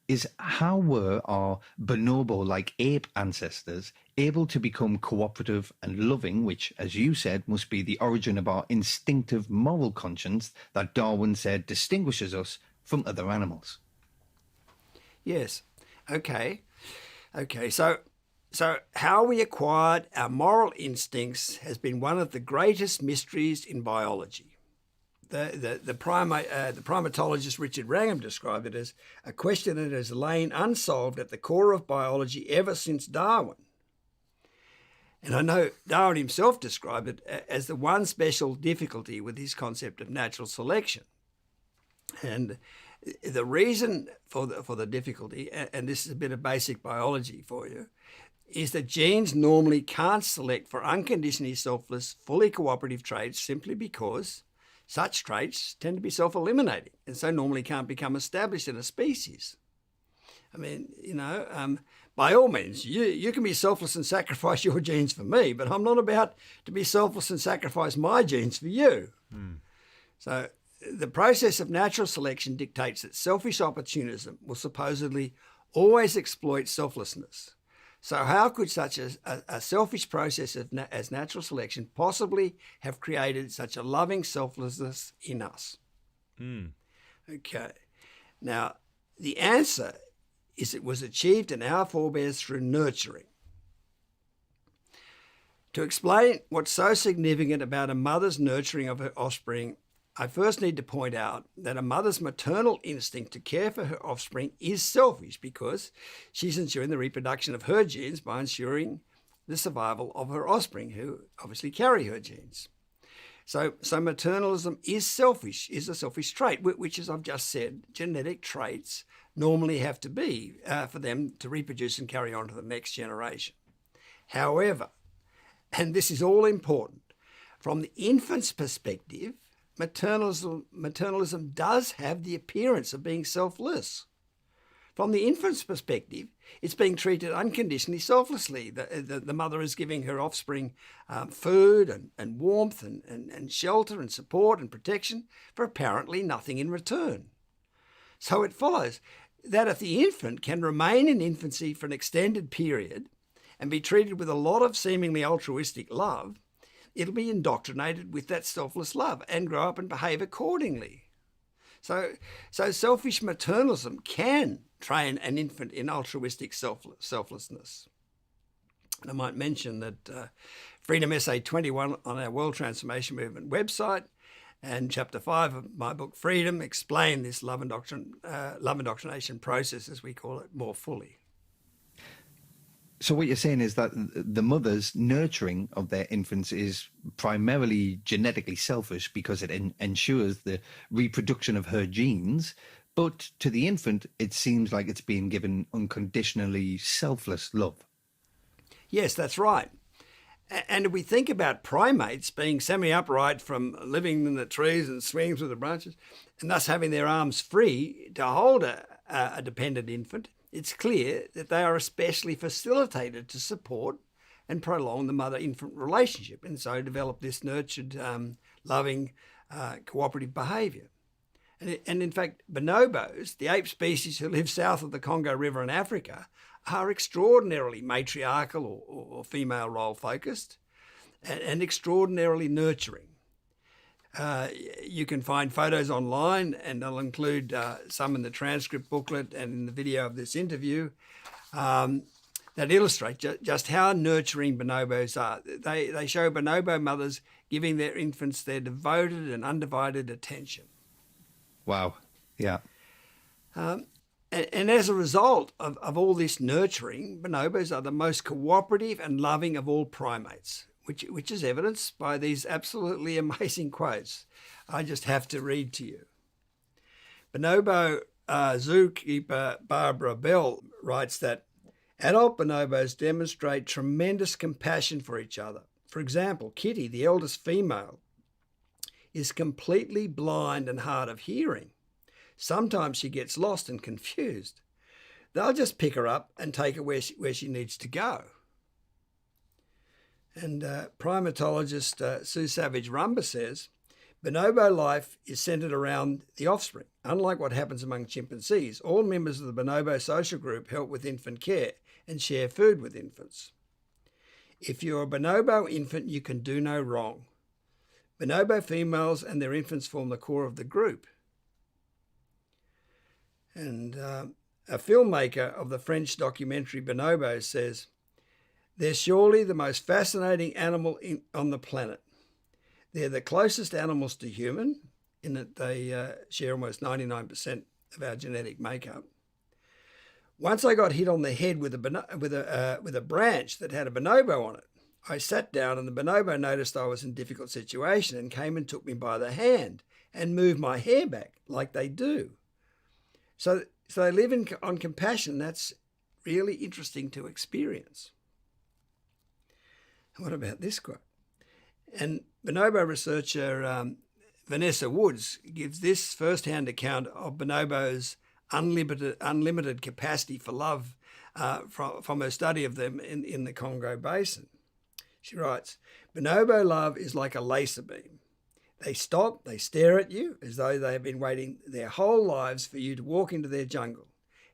is how were our bonobo-like ape ancestors able to become cooperative and loving, which, as you said, must be the origin of our instinctive moral conscience that Darwin said distinguishes us from other animals? Yes. Okay. So how we acquired our moral instincts has been one of the greatest mysteries in biology. The primatologist Richard Wrangham described it as a question that has lain unsolved at the core of biology ever since Darwin. And I know Darwin himself described it as the one special difficulty with his concept of natural selection. And the reason for the difficulty, and this is a bit of basic biology for you, is that genes normally can't select for unconditionally selfless, fully cooperative traits simply because such traits tend to be self-eliminating and so normally can't become established in a species. I mean, by all means, you can be selfless and sacrifice your genes for me, but I'm not about to be selfless and sacrifice my genes for you. So the process of natural selection dictates that selfish opportunism will supposedly always exploit selflessness. So how could such a selfish process as natural selection possibly have created such a loving selflessness in us? Okay. Now, the answer is it was achieved in our forebears through nurturing. To explain what's so significant about a mother's nurturing of her offspring, I first need to point out that a mother's maternal instinct to care for her offspring is selfish because she's ensuring the reproduction of her genes by ensuring the survival of her offspring, who obviously carry her genes. So maternalism is a selfish trait, which, as I've just said, genetic traits normally have to be for them to reproduce and carry on to the next generation. However, and this is all important, from the infant's perspective, maternalism does have the appearance of being selfless. From the infant's perspective, it's being treated unconditionally selflessly. The mother is giving her offspring food and warmth and shelter and support and protection for apparently nothing in return. So it follows that if the infant can remain in infancy for an extended period and be treated with a lot of seemingly altruistic love, it'll be indoctrinated with that selfless love and grow up and behave accordingly. So selfish maternalism can train an infant in altruistic selflessness. And I might mention that Freedom Essay 21 on our World Transformation Movement website and Chapter 5 of my book Freedom explain this love indoctrination process, as we call it, more fully. So what you're saying is that the mother's nurturing of their infants is primarily genetically selfish because it ensures the reproduction of her genes, but to the infant, it seems like it's being given unconditionally selfless love. Yes, that's right. And if we think about primates being semi-upright from living in the trees and swinging through the branches, and thus having their arms free to hold a dependent infant, it's clear that they are especially facilitated to support and prolong the mother-infant relationship, and so develop this nurtured, loving, cooperative behaviour. And in fact, bonobos, the ape species who live south of the Congo River in Africa, are extraordinarily matriarchal or female role focused and extraordinarily nurturing. You can find photos online, and I'll include some in the transcript booklet and in the video of this interview that illustrate just how nurturing bonobos are. They show bonobo mothers giving their infants their devoted and undivided attention. Wow. Yeah. And as a result of all this nurturing, bonobos are the most cooperative and loving of all primates, which is evidenced by these absolutely amazing quotes I just have to read to you. Bonobo zookeeper Barbara Bell writes that adult bonobos demonstrate tremendous compassion for each other. For example, Kitty, the eldest female, is completely blind and hard of hearing. Sometimes she gets lost and confused. They'll just pick her up and take her where she needs to go. And primatologist Sue Savage-Rumba says, Bonobo life is centered around the offspring. Unlike what happens among chimpanzees, all members of the bonobo social group help with infant care and share food with infants. If you're a bonobo infant, you can do no wrong. Bonobo females and their infants form the core of the group. And a filmmaker of the French documentary Bonobos says, "They're surely the most fascinating animal on the planet. They're the closest animals to human, in that they share almost 99% of our genetic makeup. Once I got hit on the head with a branch that had a bonobo on it. I sat down and the bonobo noticed I was in a difficult situation and came and took me by the hand and moved my hair back like they do. So they live on compassion. That's really interesting to experience." What about this quote? And bonobo researcher Vanessa Woods gives this first-hand account of bonobos' unlimited capacity for love from her study of them in the Congo Basin. She writes, "Bonobo love is like a laser beam. They stop, they stare at you as though they have been waiting their whole lives for you to walk into their jungle.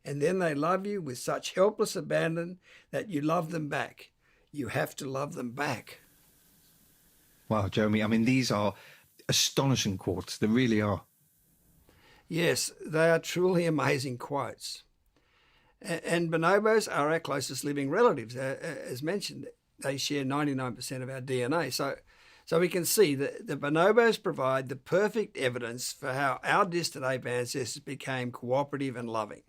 And then they love you with such helpless abandon that you love them back. You have to love them back." Wow, Jeremy, I mean, these are astonishing quotes. They really are. Yes, they are truly amazing quotes. And bonobos are our closest living relatives. As mentioned, they share 99% of our DNA. So we can see that the bonobos provide the perfect evidence for how our distant ape ancestors became cooperative and loving.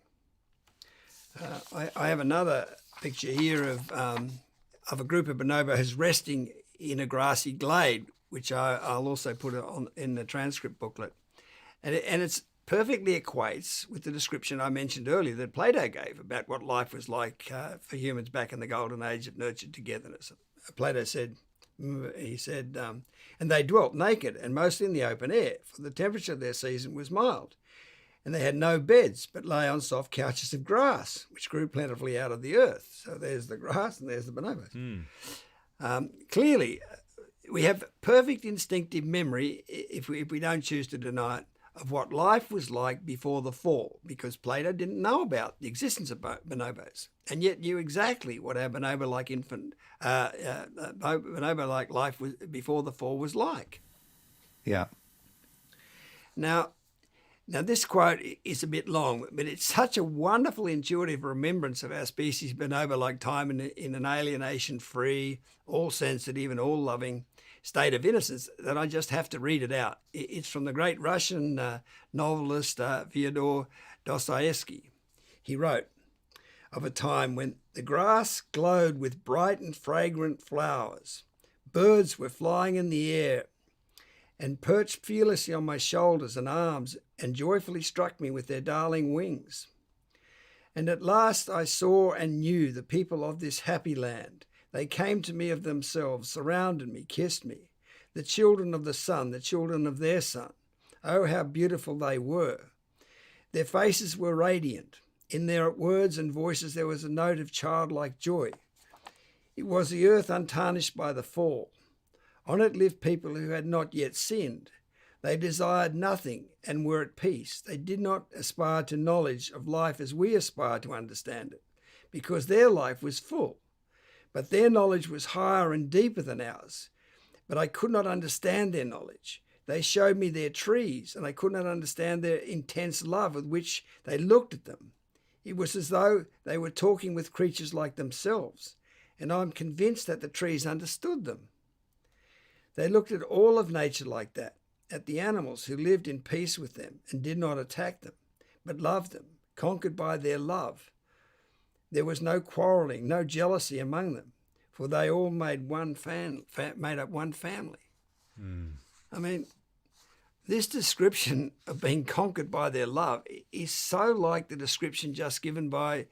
I have another picture here of a group of bonobos resting in a grassy glade, which I'll also put in the transcript booklet. And it's perfectly equates with the description I mentioned earlier that Plato gave about what life was like for humans back in the golden age of nurtured togetherness. Plato said, and they dwelt naked and mostly in the open air, for the temperature of their season was mild. And they had no beds, but lay on soft couches of grass, which grew plentifully out of the earth. So there's the grass and there's the bonobos. Clearly, we have perfect instinctive memory, if we don't choose to deny it, of what life was like before the fall, because Plato didn't know about the existence of bonobos, and yet knew exactly what our bonobo-like bonobo-like life was before the fall was like. Yeah. Now, this quote is a bit long, but it's such a wonderful, intuitive remembrance of our species' bonobo-like time in an alienation-free, all-sensitive and all-loving state of innocence that I just have to read it out. It's from the great Russian novelist Fyodor Dostoevsky. He wrote of a time when the grass glowed with bright and fragrant flowers, birds were flying in the air and perched fearlessly on my shoulders and arms and joyfully struck me with their darling wings. And at last I saw and knew the people of this happy land. They came to me of themselves, surrounded me, kissed me. The children of the sun, the children of their son. Oh, how beautiful they were. Their faces were radiant. In their words and voices there was a note of childlike joy. It was the earth untarnished by the fall. On it lived people who had not yet sinned. They desired nothing and were at peace. They did not aspire to knowledge of life as we aspire to understand it, because their life was full. But their knowledge was higher and deeper than ours. But I could not understand their knowledge. They showed me their trees, and I could not understand their intense love with which they looked at them. It was as though they were talking with creatures like themselves, and I'm convinced that the trees understood them. They looked at all of nature like that, at the animals who lived in peace with them and did not attack them, but loved them, conquered by their love. There was no quarrelling, no jealousy among them, for they all made up one family. I mean, this description of being conquered by their love is so like the description just given by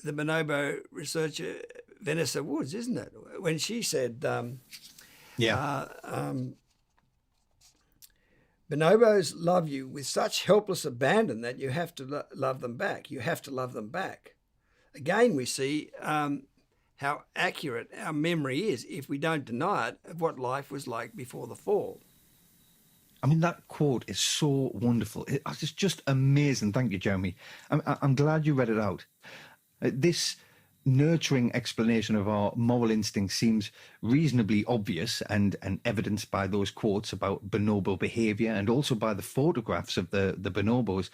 the bonobo researcher Vanessa Woods, isn't it? When she said, bonobos love you with such helpless abandon that you have to love them back. You have to love them back. Again, we see how accurate our memory is, if we don't deny it, of what life was like before the fall. I mean, that quote is so wonderful. It's just amazing. Thank you, Jeremy. I'm glad you read it out. This nurturing explanation of our moral instincts seems reasonably obvious and evidenced by those quotes about bonobo behavior and also by the photographs of the bonobos.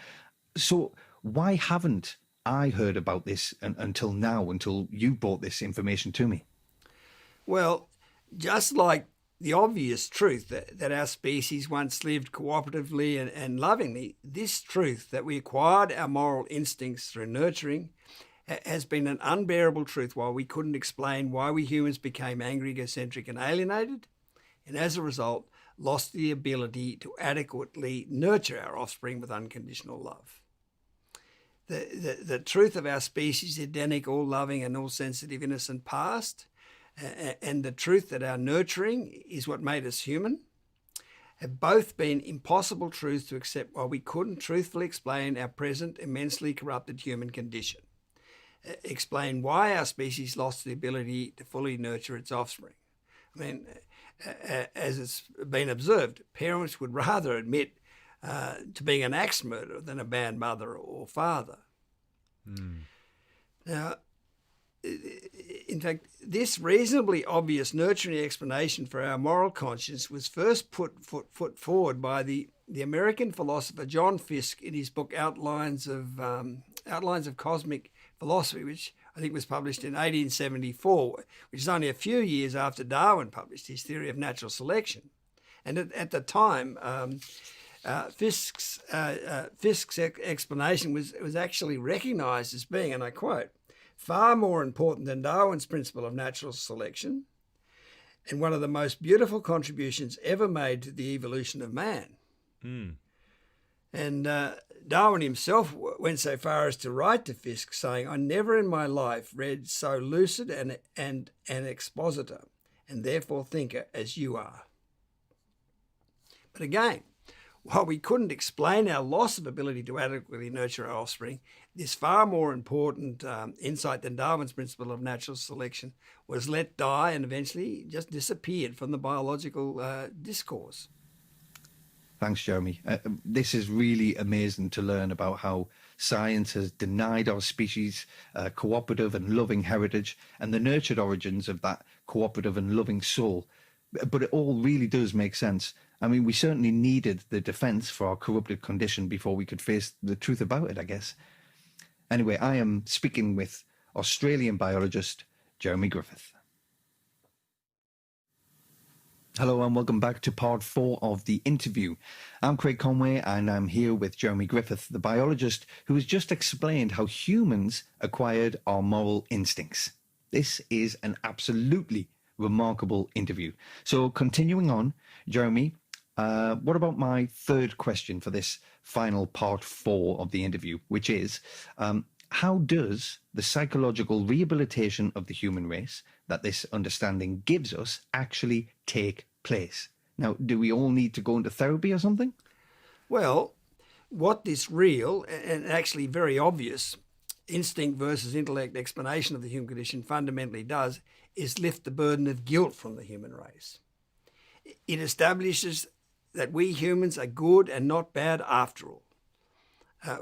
So why haven't I heard about this until now, until you brought this information to me? Well, just like the obvious truth that our species once lived cooperatively and lovingly, this truth that we acquired our moral instincts through nurturing has been an unbearable truth while we couldn't explain why we humans became angry, egocentric and alienated, and as a result lost the ability to adequately nurture our offspring with unconditional love. The truth of our species' Edenic, all-loving and all-sensitive innocent past, and the truth that our nurturing is what made us human, have both been impossible truths to accept while we couldn't truthfully explain our present immensely corrupted human condition. Explain why our species lost the ability to fully nurture its offspring. I mean, as it's been observed, parents would rather admit to being an axe murderer than a bad mother or father. Now, in fact, this reasonably obvious nurturing explanation for our moral conscience was first put forward by the American philosopher John Fiske in his book Outlines of Cosmic Philosophy, which I think was published in 1874, which is only a few years after Darwin published his theory of natural selection. And at the time, Fiske's explanation was actually recognised as being, and I quote, far more important than Darwin's principle of natural selection, and one of the most beautiful contributions ever made to the evolution of man. And Darwin himself went so far as to write to Fiske saying, I never in my life read so lucid and an expositor, and therefore thinker as you are. But again, while we couldn't explain our loss of ability to adequately nurture our offspring, this far more important insight than Darwin's principle of natural selection was let die and eventually just disappeared from the biological discourse. Thanks, Jeremy. This is really amazing to learn about how science has denied our species cooperative and loving heritage and the nurtured origins of that cooperative and loving soul. But it all really does make sense. I mean, we certainly needed the defence for our corrupted condition before we could face the truth about it, I guess. Anyway, I am speaking with Australian biologist Jeremy Griffith. Hello and welcome back to part 4 of the interview. I'm Craig Conway and I'm here with Jeremy Griffith, the biologist who has just explained how humans acquired our moral instincts. This is an absolutely remarkable interview. So continuing on, Jeremy, what about my third question for this final part 4 of the interview, which is, how does the psychological rehabilitation of the human race that this understanding gives us actually take place? Now, do we all need to go into therapy or something? Well, what this real and actually very obvious instinct versus intellect explanation of the human condition fundamentally does is lift the burden of guilt from the human race. It establishes that we humans are good and not bad after all.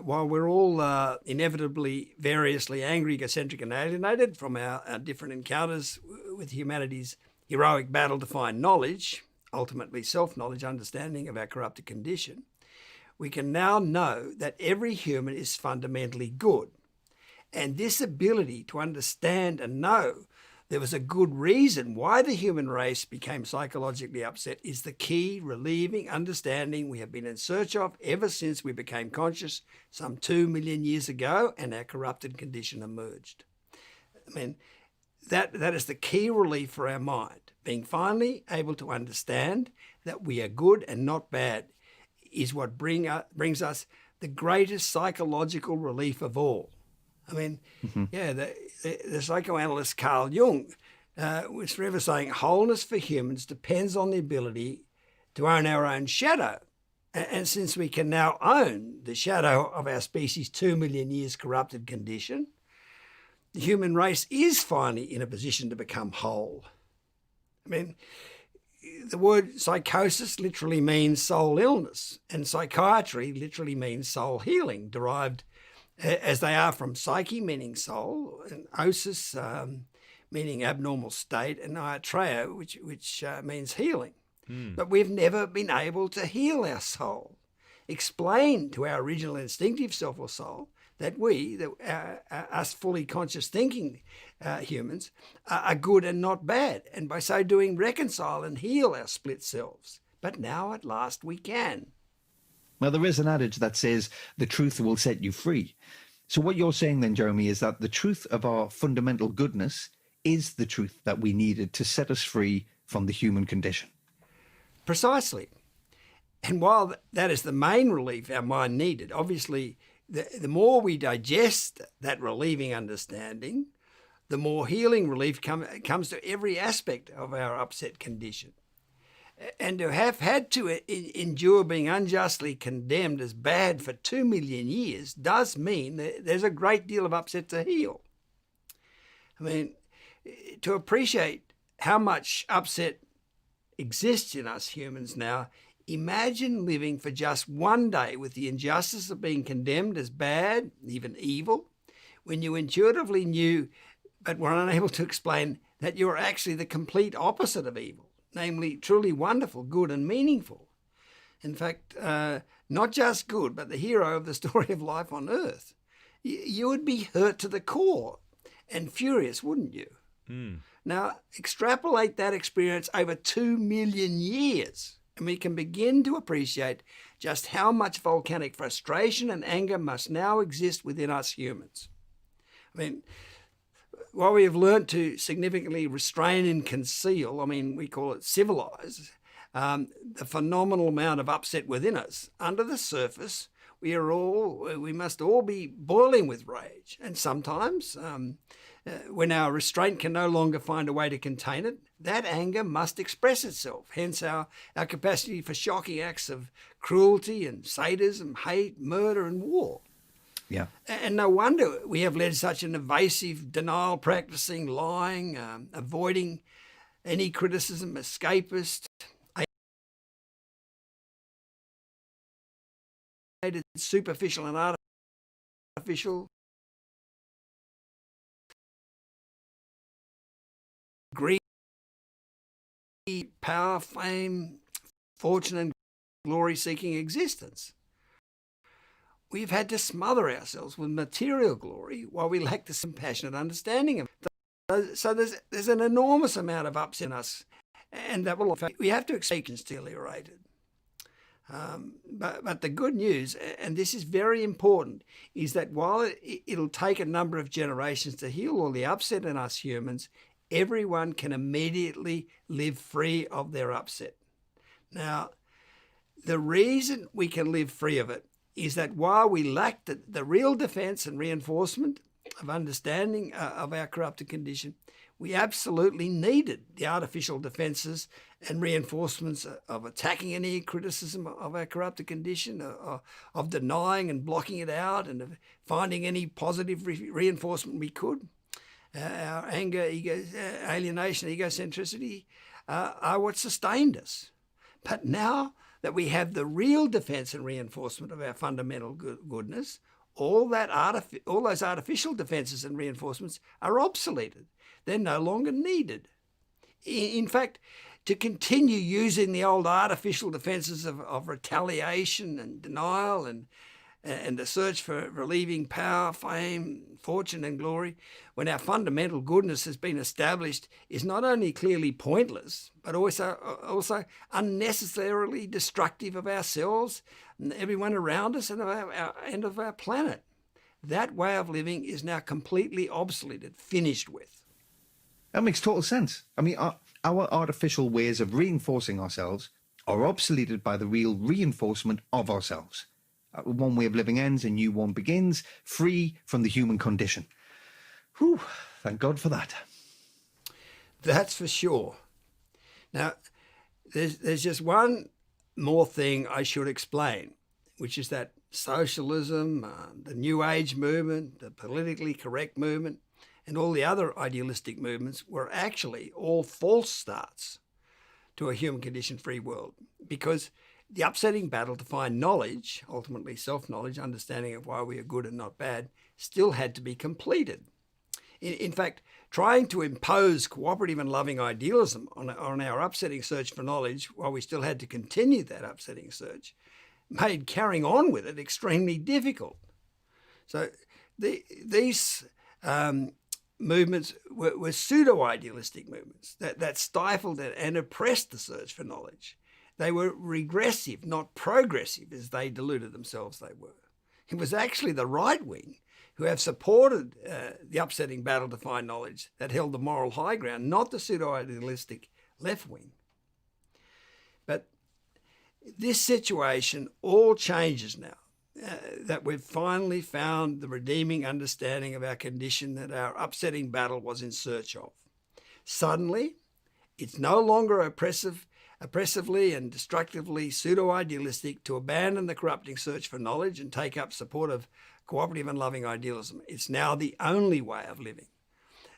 While we're all inevitably variously angry, egocentric and alienated from our different encounters with humanity's heroic battle to find knowledge, ultimately self-knowledge, understanding of our corrupted condition, we can now know that every human is fundamentally good. And this ability to understand and know there was a good reason why the human race became psychologically upset is the key relieving understanding we have been in search of ever since we became conscious some 2 million years ago and our corrupted condition emerged. I mean, that is the key relief for our mind. Being finally able to understand that we are good and not bad is what brings us the greatest psychological relief of all. I mean, the psychoanalyst Carl Jung was forever saying wholeness for humans depends on the ability to own our own shadow. And since we can now own the shadow of our species' 2 million years corrupted condition, the human race is finally in a position to become whole. I mean, the word psychosis literally means soul illness, and psychiatry literally means soul healing, derived as they are from psyche, meaning soul, and osis, meaning abnormal state, and iatreo, which means healing. But we've never been able to heal our soul, explain to our original instinctive self or soul that us fully conscious thinking humans, are good and not bad, and by so doing reconcile and heal our split selves. But now at last we can. Well, there is an adage that says the truth will set you free. So what you're saying then, Jeremy, is that the truth of our fundamental goodness is the truth that we needed to set us free from the human condition. Precisely. And while that is the main relief our mind needed, obviously the more we digest that relieving understanding, the more healing relief comes to every aspect of our upset condition. And to have had to endure being unjustly condemned as bad for 2 million years does mean that there's a great deal of upset to heal. I mean, to appreciate how much upset exists in us humans now, imagine living for just one day with the injustice of being condemned as bad, even evil, when you intuitively knew but were unable to explain that you were actually the complete opposite of evil, namely truly wonderful, good and meaningful. In fact, not just good, but the hero of the story of life on earth. You would be hurt to the core and furious, wouldn't you? Now, extrapolate that experience over 2 million years, and we can begin to appreciate just how much volcanic frustration and anger must now exist within us humans. I mean, while we have learned to significantly restrain and conceal, we call it civilize, the phenomenal amount of upset within us, under the surface, we must all be boiling with rage. And sometimes, when our restraint can no longer find a way to contain it, that anger must express itself. Hence our capacity for shocking acts of cruelty and sadism, hate, murder and war. Yeah. And no wonder we have led such an evasive, denial-practicing, lying, avoiding any criticism, escapist, superficial and artificial, greed, power, fame, fortune and glory-seeking existence. We've had to smother ourselves with material glory while we lack the compassionate understanding of it. So there's an enormous amount of upset in us, and that will, in fact, we have to accept it's deteriorated. But the good news, and this is very important, is that while it'll take a number of generations to heal all the upset in us humans, everyone can immediately live free of their upset. Now, the reason we can live free of it is that while we lack the real defense and reinforcement of understanding of our corrupted condition, we absolutely needed the artificial defenses and reinforcements of attacking any criticism of our corrupted condition, of denying and blocking it out, and of finding any positive reinforcement we could. Our anger, alienation, egocentricity are what sustained us. But now that we have the real defense and reinforcement of our fundamental goodness, all those artificial defenses and reinforcements are obsoleted. They're no longer needed. In fact, to continue using the old artificial defenses of retaliation and denial and the search for relieving power, fame, fortune and glory, when our fundamental goodness has been established, is not only clearly pointless, but also unnecessarily destructive of ourselves and everyone around us and of our planet. That way of living is now completely obsoleted, finished with. That makes total sense. Our artificial ways of reinforcing ourselves are obsoleted by the real reinforcement of ourselves. One way of living ends, a new one begins, free from the human condition. Whew, thank God for that. That's for sure. Now, there's just one more thing I should explain, which is that socialism, the New Age movement, the politically correct movement, and all the other idealistic movements were actually all false starts. to a human condition-free world, because the upsetting battle to find knowledge, ultimately self-knowledge, understanding of why we are good and not bad, still had to be completed. In fact, trying to impose cooperative and loving idealism on our upsetting search for knowledge while we still had to continue that upsetting search made carrying on with it extremely difficult. So these movements were pseudo-idealistic movements that stifled and oppressed the search for knowledge. They were regressive, not progressive, as they deluded themselves they were. It was actually the right wing who have supported the upsetting battle to find knowledge that held the moral high ground, not the pseudo-idealistic left wing. But this situation all changes now, that we've finally found the redeeming understanding of our condition that our upsetting battle was in search of. Suddenly, it's no longer oppressively and destructively pseudo-idealistic to abandon the corrupting search for knowledge and take up supportive, cooperative and loving idealism. It's now the only way of living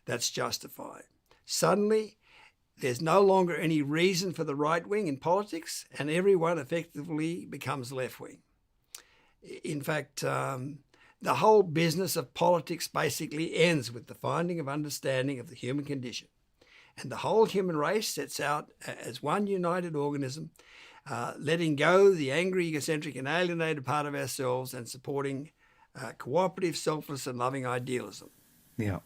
that's justified. Suddenly, there's no longer any reason for the right wing in politics, and everyone effectively becomes left wing. In fact, the whole business of politics basically ends with the finding of understanding of the human condition. And the whole human race sets out as one united organism, letting go the angry, egocentric and alienated part of ourselves and supporting cooperative, selfless and loving idealism. Yeah.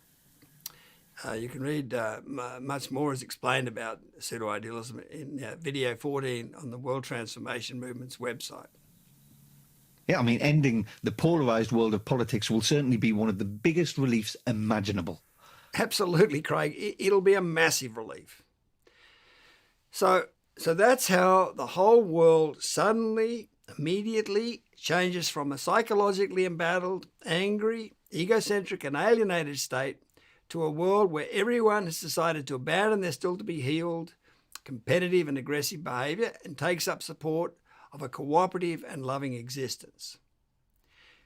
You can read much more is explained about pseudo-idealism in video 14 on the World Transformation Movement's website. Yeah, I mean, ending the polarised world of politics will certainly be one of the biggest reliefs imaginable. Absolutely, Craig. It'll be a massive relief. So that's how the whole world suddenly, immediately changes from a psychologically embattled, angry, egocentric and alienated state to a world where everyone has decided to abandon their still-to-be-healed, competitive and aggressive behaviour and takes up support of a cooperative and loving existence.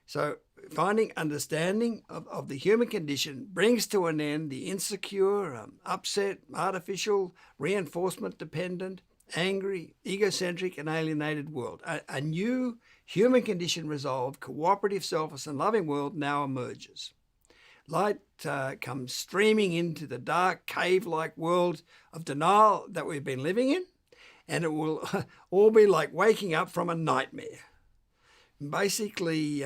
So finding understanding of the human condition brings to an end the insecure, upset, artificial, reinforcement-dependent, angry, egocentric and alienated world. A new human condition resolved, cooperative, selfless and loving world now emerges. Light comes streaming into the dark, cave-like world of denial that we've been living in, and it will all be like waking up from a nightmare. Basically,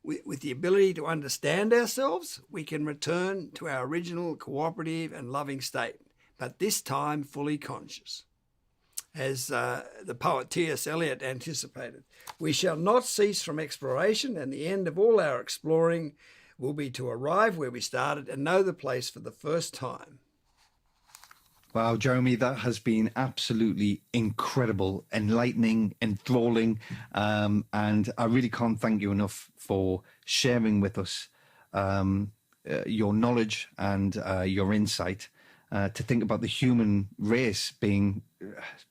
with the ability to understand ourselves, we can return to our original cooperative and loving state, but this time fully conscious. As the poet T.S. Eliot anticipated, we shall not cease from exploration, and the end of all our exploring will be to arrive where we started and know the place for the first time. Wow, Jeremy, that has been absolutely incredible, enlightening, enthralling, and I really can't thank you enough for sharing with us your knowledge and your insight to think about the human race being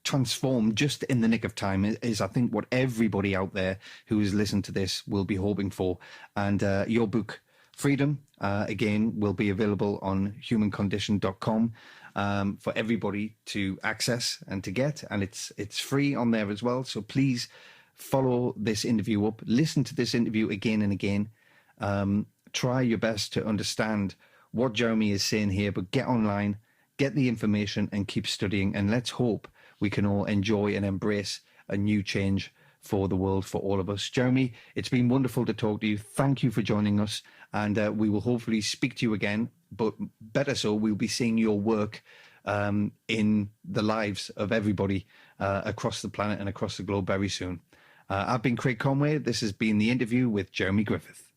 transformed just in the nick of time is I think, what everybody out there who has listened to this will be hoping for. And your book, Freedom, again, will be available on humancondition.com. For everybody to access and to get, and it's free on there as well. So please follow this interview up, listen to this interview again and again. Try your best to understand what Jeremy is saying here, but get online, get the information and keep studying, and let's hope we can all enjoy and embrace a new change for the world, for all of us. Jeremy, it's been wonderful to talk to you. Thank you for joining us, and we will hopefully speak to you again, but better so, we'll be seeing your work in the lives of everybody across the planet and across the globe very soon. I've been Craig Conway. This has been The Interview with Jeremy Griffith.